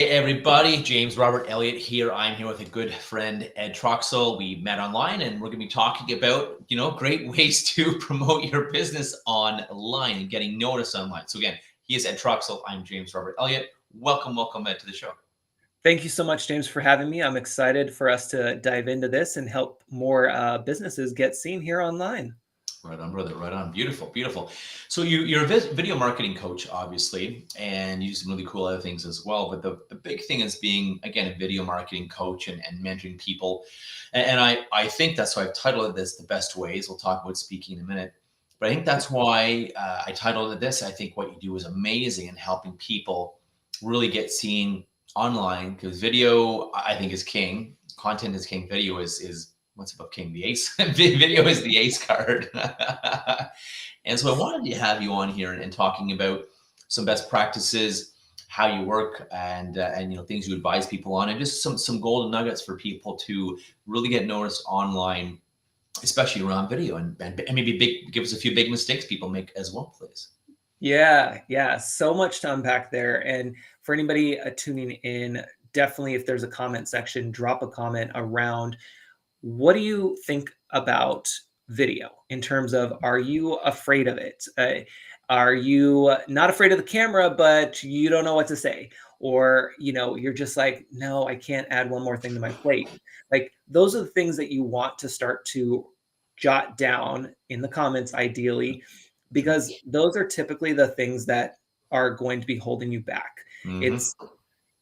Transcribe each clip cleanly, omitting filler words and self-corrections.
Hey everybody, James Robert Elliott here. I'm here with a good friend, Ed Troxell. We met online and we're going to be talking about, great ways to promote your business online and getting noticed online. So again, he is Ed Troxell. I'm James Robert Elliott. Welcome, Ed, to the show. Thank you so much, James, for having me. I'm excited for us to dive into this and help more businesses get seen here online. Right on, brother. Right on. Beautiful. So you're a video marketing coach, obviously, and you do some really cool other things as well. But the big thing is being, again, a video marketing coach and mentoring people. And I think that's why I've titled this The Best Ways. We'll talk about speaking in a minute. But I think that's why I titled it this. I think what you do is amazing in helping people really get seen online, because video, I think, is king. Content is king. Video is what's above king? The ace. Video is the ace card. And so I wanted to have you on here and talking about some best practices, how you work, and things you advise people on, and just some golden nuggets for people to really get noticed online, especially around video, and maybe give us a few big mistakes people make as well, please. Yeah. So much to unpack there. And for anybody tuning in, definitely if there's a comment section, drop a comment around what do you think about video in terms of, are you afraid of it? Are you not afraid of the camera, but you don't know what to say? Or, you're just like, no, I can't add one more thing to my plate. Like, those are the things that you want to start to jot down in the comments, ideally, because those are typically the things that are going to be holding you back. Mm-hmm.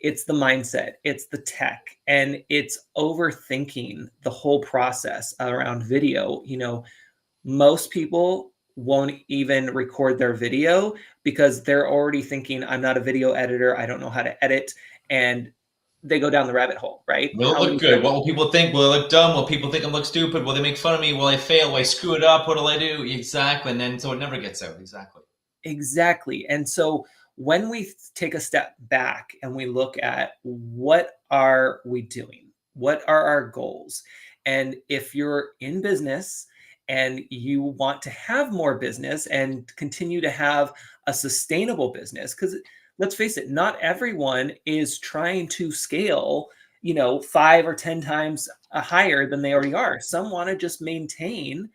It's the mindset, it's the tech, and it's overthinking the whole process around video. Most people won't even record their video because they're already thinking, I'm not a video editor, I don't know how to edit, and they go down the rabbit hole, right? Will it look good? What will people think? Will it look dumb? Will people think I look stupid? Will they make fun of me? Will I fail? Will I screw it up? What'll I do? Exactly. And then so it never gets out. Exactly. And so when we take a step back and we look at what are we doing? What are our goals? And if you're in business and you want to have more business and continue to have a sustainable business, because let's face it, not everyone is trying to scale, 5 or 10 times higher than they already are. Some want to just maintain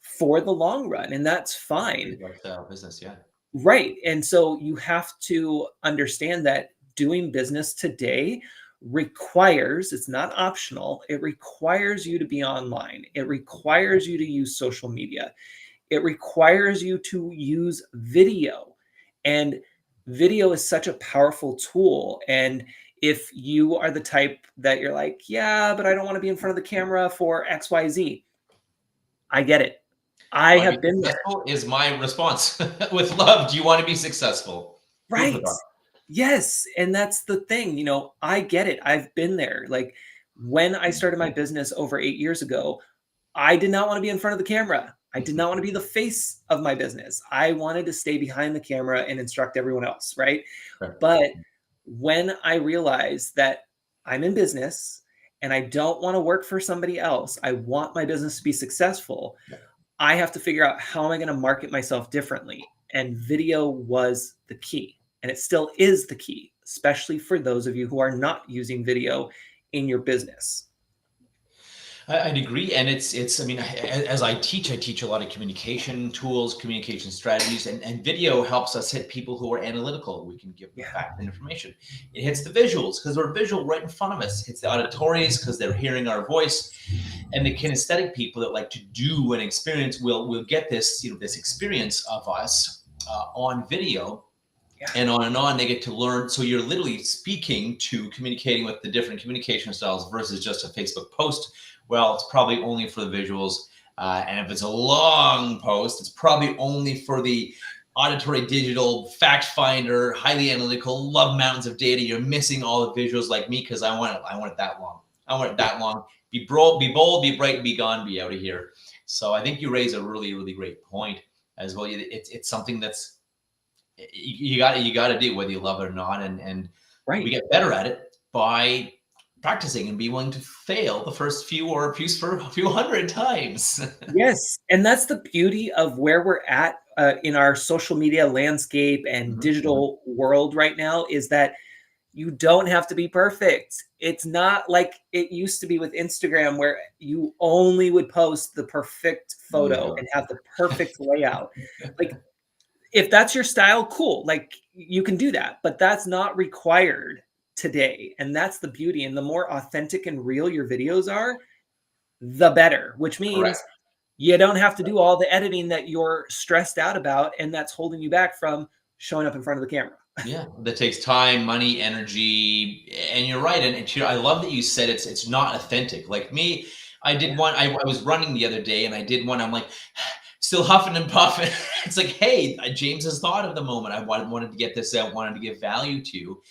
for the long run, and that's fine. Lifestyle business, yeah. Right. And so you have to understand that doing business today requires, it's not optional, it requires you to be online. It requires you to use social media. It requires you to use video. And video is such a powerful tool. And if you are the type that you're like, yeah, but I don't want to be in front of the camera for XYZ, I get it. I have been there. Is my response with love. Do you want to be successful? Right. Yes. And that's the thing, I get it. I've been there. Like, when I started my business over 8 years ago, I did not want to be in front of the camera. I did not want to be the face of my business. I wanted to stay behind the camera and instruct everyone else. Right. But when I realized that I'm in business and I don't want to work for somebody else, I want my business to be successful. I have to figure out, how am I going to market myself differently? And video was the key. And it still is the key, especially for those of you who are not using video in your business. I'd agree. And it's, I mean, as I teach a lot of communication tools, communication strategies, and video helps us hit people who are analytical. We can give them fact and information. It hits the visuals because we're visual right in front of us. It hits the auditories because they're hearing our voice. And the kinesthetic people that like to do an experience will get this, this experience of us on video. And on, they get to learn. So you're literally speaking to communicating with the different communication styles versus just a Facebook post. Well, it's probably only for the visuals. And if it's a long post, it's probably only for the auditory, digital, fact finder, highly analytical, love mountains of data. You're missing all the visuals like me because I want it that long. I want it that long. Be bold, be bright, be gone, be out of here. So I think you raise a really, really great point as well. It's something that's, you got to do whether you love it or not, and we get better at it by practicing and be willing to fail the first few for a few hundred times. Yes, and that's the beauty of where we're at in our social media landscape and digital world right now, is that You don't have to be perfect. It's not like it used to be with Instagram where you only would post the perfect photo No. and have the perfect layout. Like if that's your style, cool. Like you can do that, but that's not required today. And that's the beauty. And the more authentic and real your videos are, the better, which Correct. means you don't have to do all the editing that you're stressed out about and that's holding you back from showing up in front of the camera. Yeah, that takes time, money, energy, and you're right. And you know, I love that you said it's not authentic. Like me, I did Yeah. one. I was running the other day, and I did one. I'm like, still huffing and puffing. It's like, hey, James has thought of the moment. I wanted to get this out. Wanted to give value to.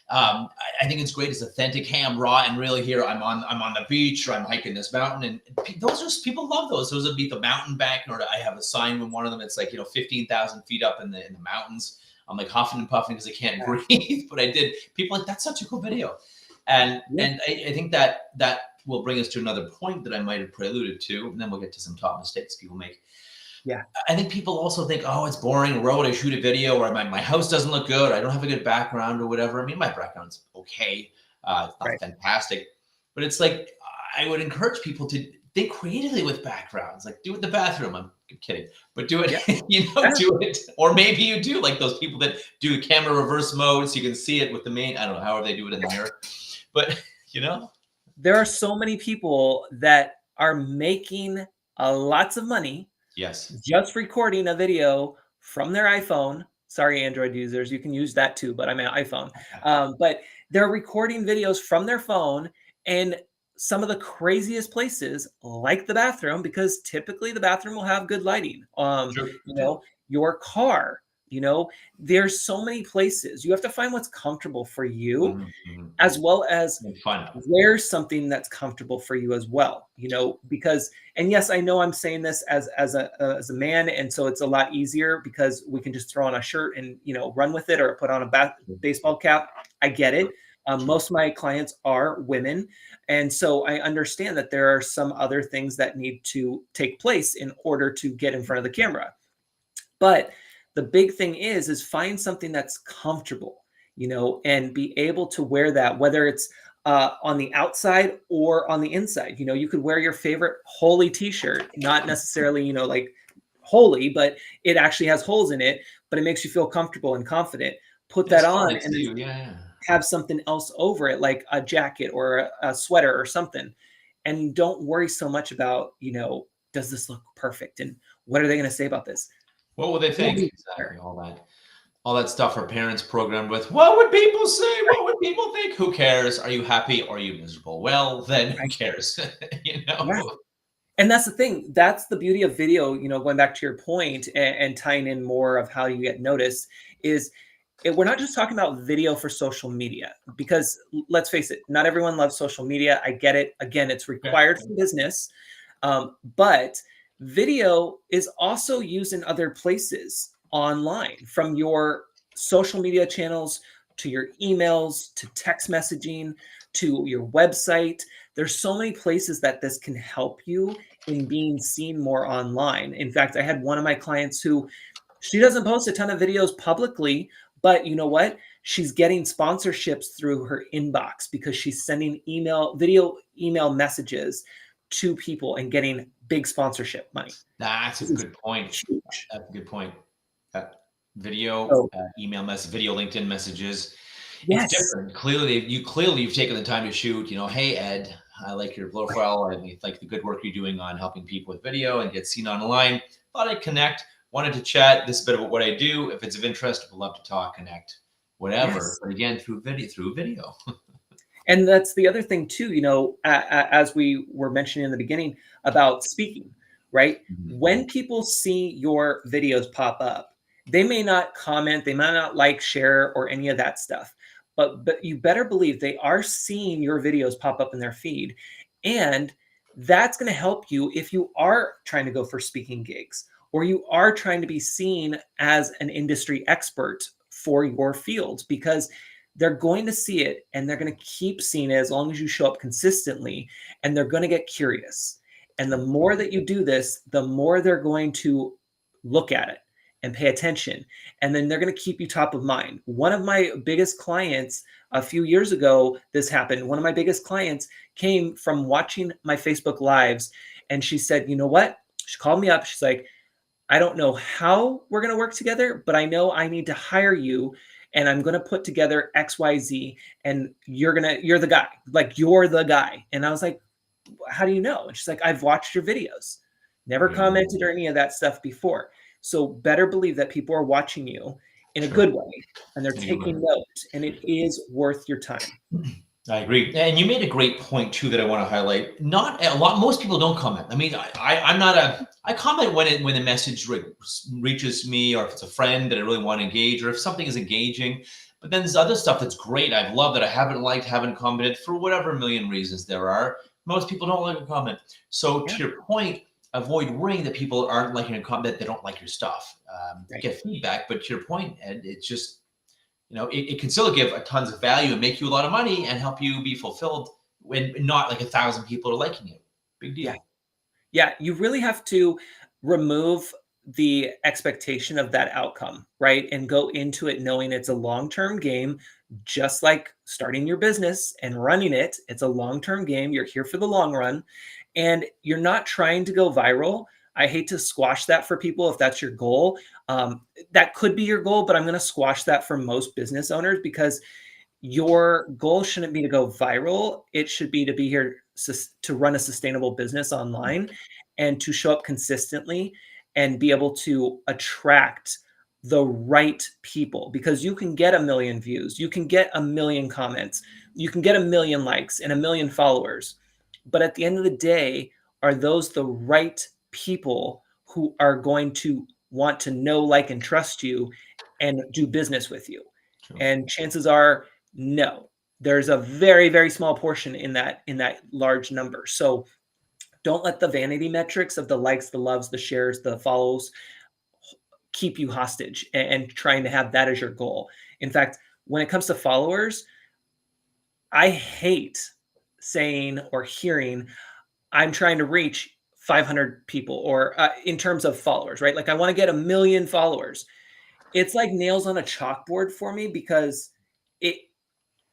I think it's great. It's authentic. Hey, I'm raw and really here. I'm on the beach or I'm hiking this mountain, and those are people love those. Those would be the mountain bank. Or I have a sign with one of them. It's like 15,000 feet up in the mountains. I'm like huffing and puffing because I can't breathe. But I did. People like that's such a cool video, and Yeah. I think that will bring us to another point that I might have preluded to, and then we'll get to some top mistakes people make. Yeah. I think people also think, oh, it's boring. Where would I shoot a video? Or my house doesn't look good. I don't have a good background or whatever. I mean, my background's okay. It's not Right. fantastic. But it's like, I would encourage people to think creatively with backgrounds. Like, do it in the bathroom. I'm kidding. But do it, Yeah. do it. Or maybe you do, like those people that do the camera reverse mode so you can see it with the main, I don't know, however they do it in the mirror. But, There are so many people that are making lots of money yes. just recording a video from their iPhone. Sorry, Android users, you can use that too, but I'm an iPhone. But they're recording videos from their phone in some of the craziest places, like the bathroom, because typically the bathroom will have good lighting. Sure. Your car. There's so many places. You have to find what's comfortable for you, Mhm. as well as And fun. wear something that's comfortable for you as well, because, and yes, I know I'm saying this as a man, and so it's a lot easier because we can just throw on a shirt and run with it, or put on a baseball cap. I get it. Sure. Most of my clients are women, and so I understand that there are some other things that need to take place in order to get in front of the camera. But the big thing is find something that's comfortable, and be able to wear that, whether it's on the outside or on the inside. You could wear your favorite holy t-shirt, not necessarily, like holy, but it actually has holes in it, but it makes you feel comfortable and confident. Put that It's on fun and then too. Yeah. have something else over it, like a jacket or a sweater or something. And don't worry so much about, does this look perfect? And what are they going to say about this? What will they Don't think? even Exactly. care. All that stuff our parents programmed with. What would people say? What would people think? Who cares? Are you happy or are you miserable? Well, then who Right. cares? Yeah. And that's the thing. That's the beauty of video, going back to your point, and tying in more of how you get noticed is we're not just talking about video for social media, because let's face it, not everyone loves social media. I get it. Again, it's Okay. required for business. But video is also used in other places online, from your social media channels to your emails to text messaging to your website. There's so many places that this can help you in being seen more online. In fact, I had one of my clients who, she doesn't post a ton of videos publicly, but you know what? She's getting sponsorships through her inbox because she's sending email messages to people and getting big sponsorship money. That's a This is good point. huge. That's a good point. Uh, Video, So, email message, video, LinkedIn messages. It's yes, different. Clearly, you've taken the time to shoot. Hey Ed, I like your profile. I like the good work you're doing on helping people with video and get seen online. Thought I'd connect. Wanted to chat. This is a bit of what I do. If it's of interest, would love to talk, connect, whatever. yes. But again, through video. And that's the other thing too, as we were mentioning in the beginning about speaking, right? Mhm. When people see your videos pop up, they may not comment, they might not like, share, or any of that stuff. But you better believe they are seeing your videos pop up in their feed. And that's going to help you if you are trying to go for speaking gigs, or you are trying to be seen as an industry expert for your field, because they're going to see it and they're going to keep seeing it as long as you show up consistently, and they're going to get curious. And the more that you do this, the more they're going to look at it and pay attention. And then they're going to keep you top of mind. One of my biggest clients A few years ago, this happened. One of my biggest clients came from watching my Facebook lives, and she said, you know what? She called me up. She's like, I don't know how we're going to work together, but I know I need to hire you, and I'm going to put together XYZ, and you're the guy. Like, you're the guy. And I was like, how do you know? And she's like, I've watched your videos. Never commented or any of that stuff before. So better believe that people are watching you in a good way, and they're taking notes, and it is worth your time. I agree. And you made a great point too that I want to highlight. Not a lot, most people don't comment. I mean, I comment when the message reaches me, or if it's a friend that I really want to engage, or if something is engaging. But then there's other stuff that's great. I've loved that I haven't liked, haven't commented for whatever million reasons there are. Most people don't like a comment. So to your point, avoid worrying that people aren't liking a comment, that they don't like your stuff. Get feedback, but to your point, Ed, it's just, it can still give a tons of value and make you a lot of money and help you be fulfilled when not like 1,000 people are liking you. Big deal. Yeah. You really have to remove the expectation of that outcome, right? And go into it knowing it's a long-term game, just like starting your business and running it. It's a long-term game. You're here for the long run, and you're not trying to go viral. I hate to squash that for people if that's your goal. That could be your goal, but I'm going to squash that for most business owners, because your goal shouldn't be to go viral. It should be to be here to run a sustainable business online, and to show up consistently and be able to attract the right people, because you can get 1 million views, you can get 1 million comments, you can get 1 million likes and 1 million followers. But at the end of the day, are those the right people who are going to want to know, like, and trust you and do business with you? True. And chances are, no. There's a very, very small portion in that large number. So don't let the vanity metrics of the likes, the loves, the shares, the follows keep you hostage and trying to have that as your goal. In fact, when it comes to followers, I hate saying or hearing, I'm trying to reach 500 people, or in terms of followers, right? Like, I want to get 1 million followers. It's like nails on a chalkboard for me, because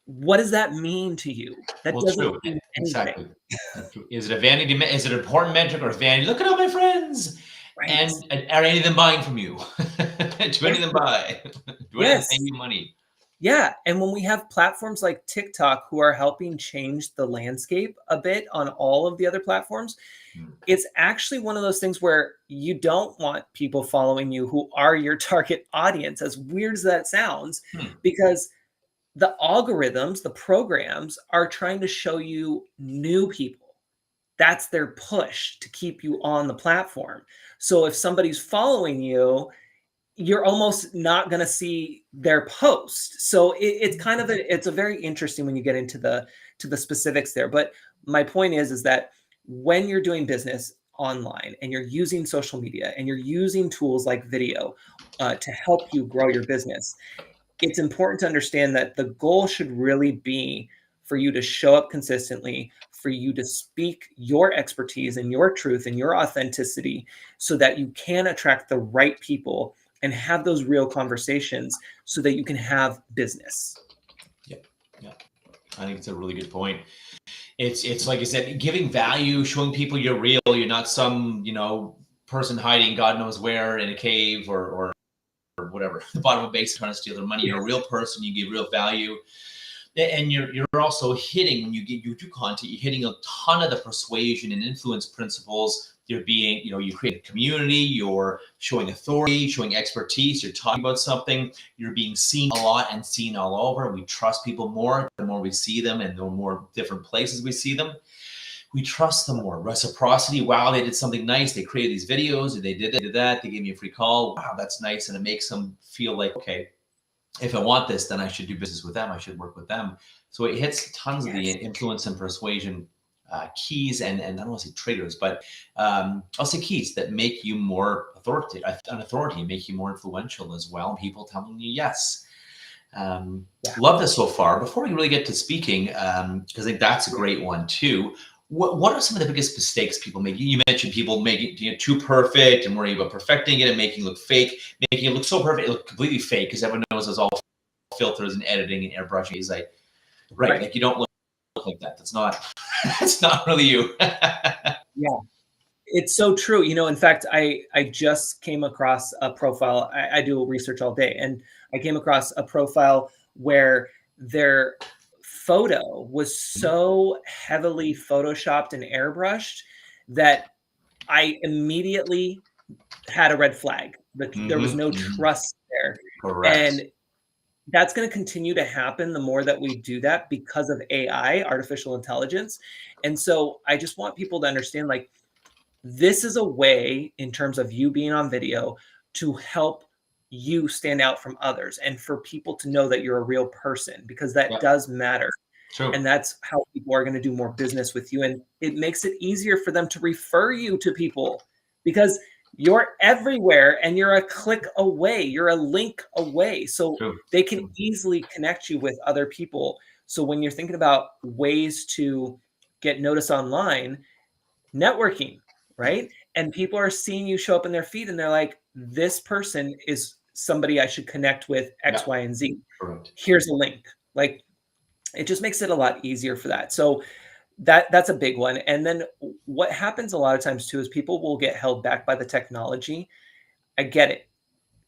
what does that mean to you? That doesn't mean anything. Exactly. Is it a vanity? Is it an important metric, or vanity? Look at all my friends. Right. And are any of them buying from you? Do any of them buy? Do any of them pay you money? Yeah. And when we have platforms like TikTok who are helping change the landscape a bit on all of the other platforms, it's actually one of those things where you don't want people following you who are your target audience, as weird as that sounds, because the algorithms, the programs, are trying to show you new people. That's their push to keep you on the platform. So if somebody's following you, you're almost not going to see their post. So it's kind of it's a very interesting when you get into the specifics there. But my point is that when you're doing business online and you're using social media and you're using tools like video to help you grow your business, it's important to understand that the goal should really be for you to show up consistently, for you to speak your expertise and your truth and your authenticity, so that you can attract the right people and have those real conversations so that you can have business. Yeah. I think it's a really good point. It's like I said, giving value, showing people you're real. You're not some, person hiding God knows where in a cave or whatever, the bottom of a base trying to steal their money. You're a real person. You give real value. And you're also hitting, when you do content, you're hitting a ton of the persuasion and influence principles. You're being, you create a community, you're showing authority, showing expertise, you're talking about something, you're being seen a lot and seen all over. We trust people more the more we see them, and the more different places we see them. We trust them more. Reciprocity. Wow, they did something nice. They created these videos, and they did that. They gave me a free call. Wow, that's nice. And it makes them feel like, okay, if I want this, then I should do business with them. I should work with them. So it hits tons of the influence and persuasion keys, and I don't want to say triggers, but I'll say keys that make you more authority, make you more influential as well. People telling you yes. Love this so far. Before we really get to speaking, because I think that's a great one too. What are some of the biggest mistakes people make? You mentioned people making it too perfect and worrying about perfecting it and making it look fake, making it look so perfect, it look completely fake, because everyone knows there's all filters and editing and airbrushing. Is like, Right. Like you don't look like that. That's not, that's not really you. Yeah. It's so true. In fact, I just came across a profile. I do research all day, and I came across a profile where their photo was so heavily photoshopped and airbrushed that I immediately had a red flag. There was no trust there. Correct. And that's going to continue to happen the more that we do that because of AI, artificial intelligence. And so I just want people to understand, like, this is a way in terms of you being on video to help you stand out from others and for people to know that you're a real person, because that Yeah. does matter. True. And that's how people are going to do more business with you. And it makes it easier for them to refer you to people because you're everywhere and you're a click away, you're a link away. So True. they can easily connect you with other people. So when you're thinking about ways to get noticed online, networking, right? And people are seeing you show up in their feed and they're like, this person is somebody I should connect with X, Yeah. Y, and Z. Correct. Here's a link. Like, it just makes it a lot easier for that. So that's a big one. And then what happens a lot of times too is people will get held back by the technology. I get it.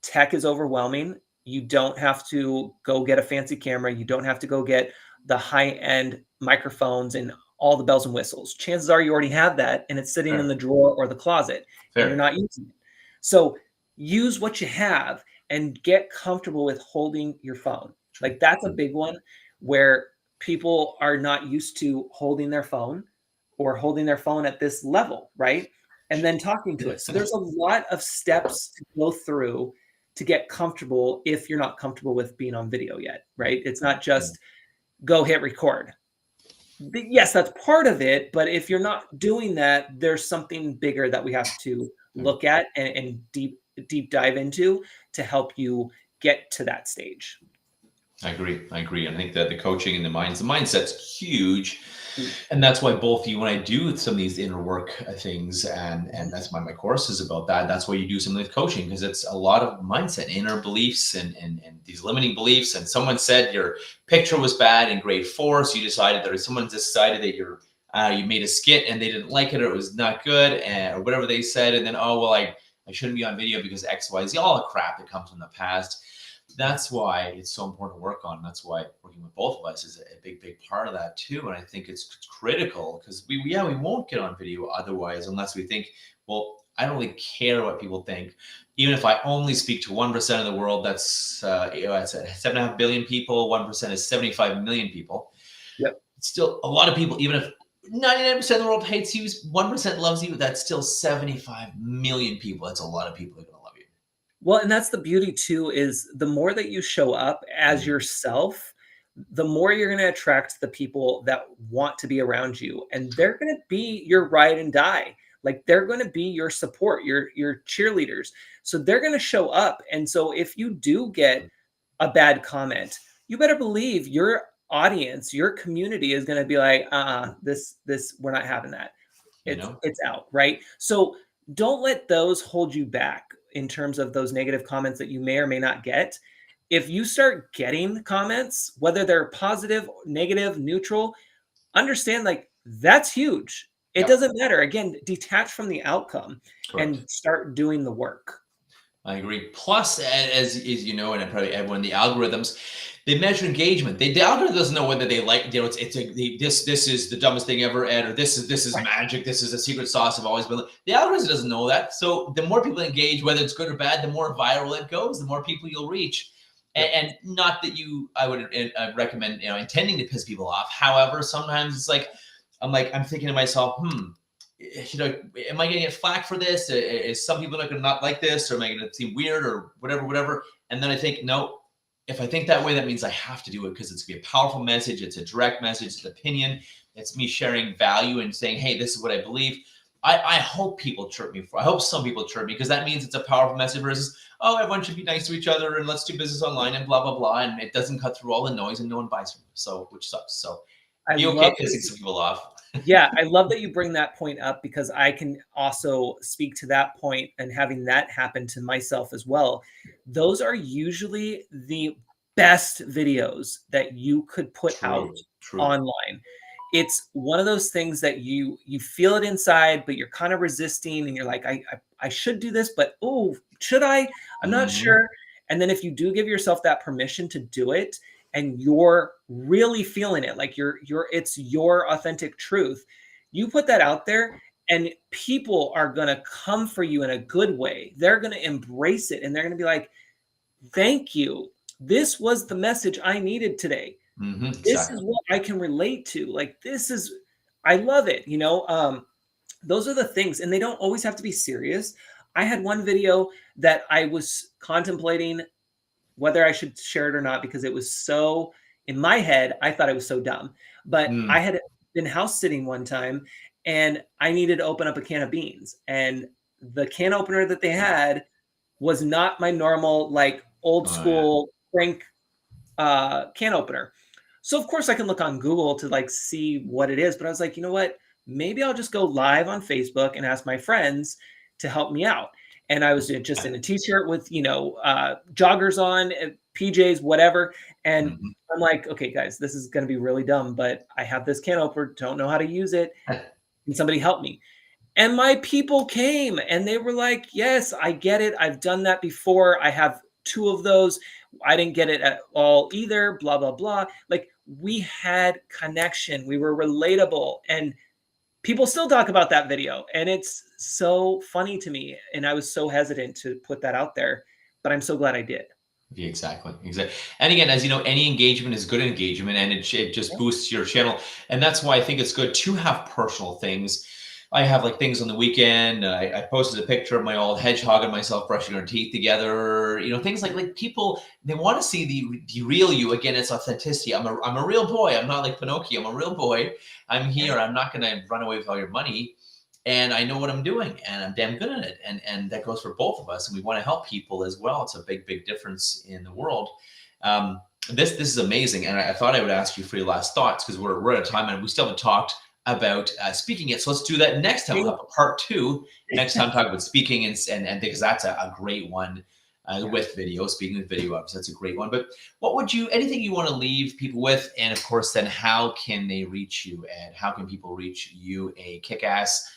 Tech is overwhelming. You don't have to go get a fancy camera. You don't have to go get the high-end microphones and all the bells and whistles. Chances are you already have that and it's sitting in the drawer or the closet and you're not using it. So use what you have and get comfortable with holding your phone. Like, that's a big one where people are not used to holding their phone or holding their phone at this level, right? And then talking to it. So there's a lot of steps to go through to get comfortable if you're not comfortable with being on video yet, right? It's not just go hit record. Yes, that's part of it, but if you're not doing that, there's something bigger that we have to look at and deep dive into to help you get to that stage. I agree. I think that the coaching and the mindset's huge. And that's why both you and I do some of these inner work things, and that's why my course is about that. That's why you do some of the coaching, because it's a lot of mindset, inner beliefs, and these limiting beliefs. And someone said your picture was bad in grade 4, so you decided that, or someone decided that you made a skit and they didn't like it, or it was not good, or whatever they said, and then, oh well, I shouldn't be on video because X, Y, Z, all the crap that comes from the past. That's why it's so important to work on. That's why working with both of us is a big part of that too. And I think it's critical, because we won't get on video otherwise, unless we think, well, I don't really care what people think. Even if I only speak to 1% of the world, that's that's 7.5 billion people. 1% is 75 million people. Yep. It's still a lot of people. Even if 99% of the world hates you, 1% loves you, that's still 75 million people. That's a lot of people that are going to love you. Well, and that's the beauty too, is the more that you show up as yourself, the more you're going to attract the people that want to be around you, and they're going to be your ride and die. Like, they're going to be your support, your cheerleaders. So they're going to show up. And so if you do get a bad comment, you better believe your audience, your community is going to be like, this, we're not having that. It's out, right? So don't let those hold you back in terms of those negative comments that you may or may not get. If you start getting comments, whether they're positive, negative, neutral, understand, like, that's huge. It doesn't matter. Again, detach from the outcome. Correct. And start doing the work. I agree. Plus, as you know, and probably everyone, the algorithms, they measure engagement. The algorithm doesn't know whether they like, this is the dumbest thing ever, Ed, or this is magic. This is a secret sauce I've always been. The algorithm doesn't know that. So the more people engage, whether it's good or bad, the more viral it goes, the more people you'll reach. And not that I would recommend, intending to piss people off. However, sometimes it's like, I'm thinking to myself, am I going to get flack for this? Is some people not going to not like this, or am I going to seem weird, or whatever? And then I think, no, if I think that way, that means I have to do it, because it's going to be a powerful message. It's a direct message. It's an opinion. It's me sharing value and saying, hey, this is what I believe. I hope people chirp me I hope some people chirp me, because that means it's a powerful message versus, oh, everyone should be nice to each other and let's do business online and blah, blah, blah. And it doesn't cut through all the noise and no one buys from you. So, which sucks. So be okay pissing some people off. Yeah, I love that you bring that point up, because I can also speak to that point, and having that happen to myself as well. Those are usually the best videos that you could put out True. True. online. It's one of those things that you feel it inside, but you're kind of resisting, and you're like, I should do this, but oh, should I? I'm not Hmm. sure. And then if you do give yourself that permission to do it, and you're really feeling it, like it's your authentic truth, you put that out there, and people are gonna come for you in a good way. They're gonna embrace it, and they're gonna be like, thank you. This was the message I needed today. Hmm. This is Exactly. what I can relate to. Like, I love it. Those are the things, and they don't always have to be serious. I had one video that I was contemplating whether I should share it or not because it was so, in my head, I thought it was so dumb. But I Mm. had been house sitting one time and I needed to open up a can of beans. And the can opener that they had was not my normal, like old Oh, yeah. school crank can opener. So of course I can look on Google to like see what it is, but I was like, you know what? Maybe I'll just go live on Facebook and ask my friends to help me out. And I was just in a t-shirt with, joggers on, PJs, whatever. And Mhm. I'm like, okay, guys, this is going to be really dumb, but I have this can opener, don't know how to use it. Can somebody help me? And my people came and they were like, yes, I get it. I've done that before. I have two of those. I didn't get it at all either, blah, blah, blah. Like we had connection. We were relatable. And people still talk about that video. And it's so funny to me. And I was so hesitant to put that out there, but I'm so glad I did. Yeah, exactly. Exactly. And again, as you know, any engagement is good engagement, and it just Yeah. boosts your channel. And that's why I think it's good to have personal things. I have like things on the weekend. I posted a picture of my old hedgehog and myself brushing our teeth together. Things like people, they want to see the real you. Again, it's authenticity. I'm a real boy. I'm not like Pinocchio. I'm a real boy. I'm Yeah. here. I'm not going to run away with all your money, and I know what I'm doing, and I'm damn good at it. And that goes for both of us. And we want to help people as well. It's a big difference in the world. Um, this is amazing, and I thought I would ask you for your last thoughts because we're at a time and we still haven't talked about speaking yet. So let's do that next time. We'll have a part two next time. Talk about speaking and because that's a great one. Yeah. With video, speaking with video ups, that's a great one. But anything you want to leave people with? And of course, then how can they reach you? And how can people reach you, a kick-ass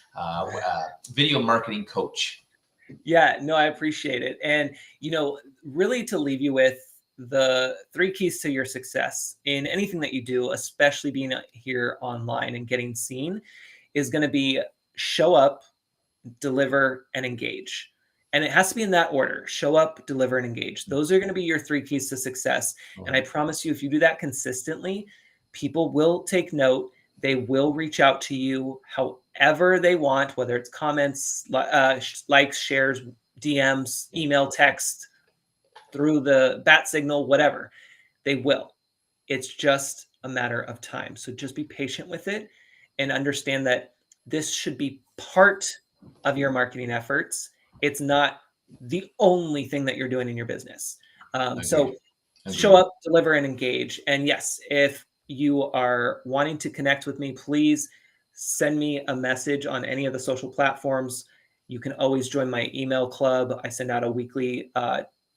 video marketing coach? Yeah, no, I appreciate it. And, really to leave you with the three keys to your success in anything that you do, especially being here online and getting seen, is going to be show up, deliver, and engage. And it has to be in that order: show up, deliver, and engage. Those are going to be your three keys to success. And I Right. promise you, if you do that consistently, people will take note. They will reach out to you however they want, whether it's comments, likes, shares, DMs, email, text, through the bat signal, whatever. They will. It's just a matter of time. So just be patient with it and understand that this should be part of your marketing efforts. It's not the only thing that you're doing in your business. So Agreed. show Agreed. up, deliver, and engage. And yes, if you are wanting to connect with me, please send me a message on any of the social platforms. You can always join my email club. I send out a weekly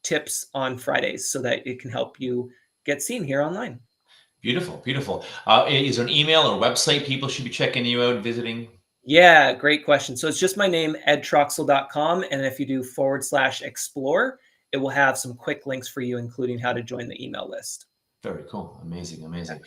tips on Fridays so that it can help you get seen here online. Beautiful. Beautiful. Is there an email or website people should be checking you out, visiting? Yeah, great question. So it's just my name, edtroxell.com. And if you do /explore, it will have some quick links for you, including how to join the email list. Very cool. Amazing. Amazing.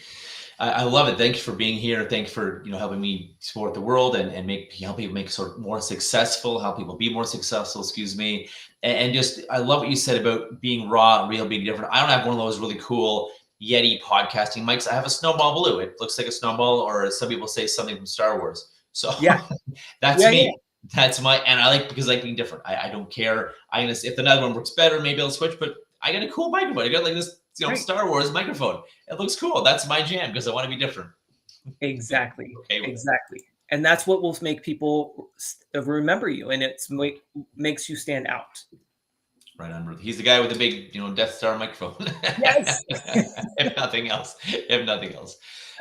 I love it. Thank you for being here. Thank you for helping me support the world and help people make sort of more successful, help people be more successful. Excuse me. And just I love what you said about being raw, real, being different. I don't have one of those really cool Yeti podcasting mics. I have a Snowball Blue. It looks like a snowball, or as some people say, something from Star Wars. So Yeah. that's Yeah. Yeah. me. That's my and I like because I like being different. I don't care. If another one works better, maybe I'll switch. But I got a cool microphone. I got like this Right. Star Wars microphone. It looks cool. That's my jam because I want to be different. Exactly. Okay with it. Exactly. And that's what will make people remember you, and makes you stand out. Right on. He's the guy with the big, Death Star microphone. Yes. If nothing else. If nothing else.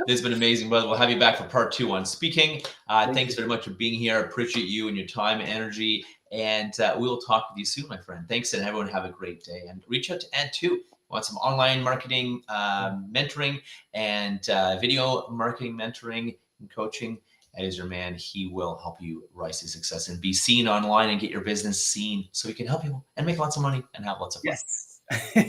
This has been amazing, brother. We'll have you back for part 2 on speaking. Thank Thanks you. very much for being here. I appreciate you and your time and energy. And we will talk with you soon, my friend. Thanks, and everyone have a great day. And reach out to Ed too. want some online marketing mentoring and video marketing mentoring and coaching, Ed is your man. He will help you rise to success and be seen online and get your business seen so he can help you and make lots of money and have lots of fun. Yes.